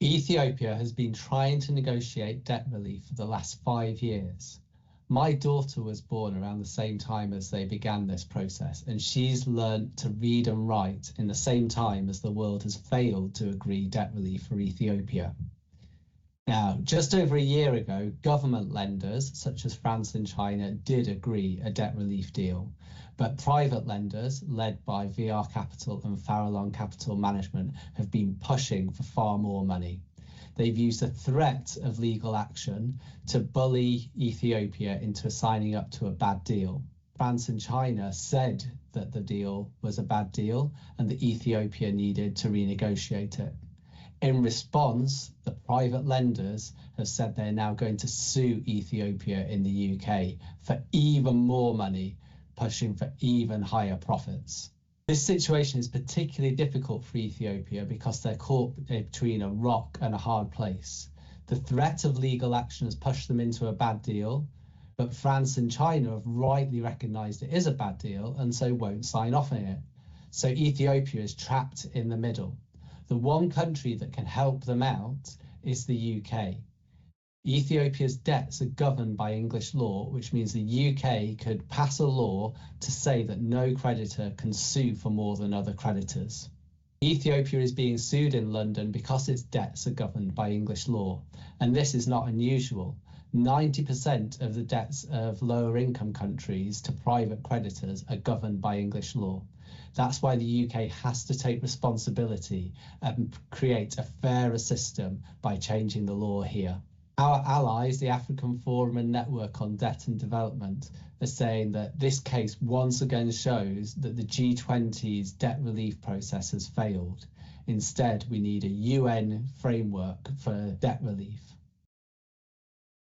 Ethiopia has been trying to negotiate debt relief for the last 5 years. My daughter was born around the same time as they began this process, and she's learnt to read and write in the same time as the world has failed to agree debt relief for Ethiopia. Now, just over a year ago, government lenders, such as France and China, did agree a debt relief deal. But private lenders, led by VR Capital and Farallon Capital Management, have been pushing for far more money. They've used the threat of legal action to bully Ethiopia into signing up to a bad deal. France and China said that the deal was a bad deal and that Ethiopia needed to renegotiate it. In response, the private lenders have said they're now going to sue Ethiopia in the UK for even more money, pushing for even higher profits. This situation is particularly difficult for Ethiopia because they're caught between a rock and a hard place. The threat of legal action has pushed them into a bad deal, but France and China have rightly recognised it is a bad deal and so won't sign off on it. So Ethiopia is trapped in the middle. The one country that can help them out is the UK. Ethiopia's debts are governed by English law, which means the UK could pass a law to say that no creditor can sue for more than other creditors. Ethiopia is being sued in London because its debts are governed by English law, and this is not unusual. 90% of the debts of lower income countries to private creditors are governed by English law. That's why the UK has to take responsibility and create a fairer system by changing the law here. Our allies, the African Forum and Network on Debt and Development, are saying that this case once again shows that the G20's debt relief process has failed. Instead, we need a UN framework for debt relief.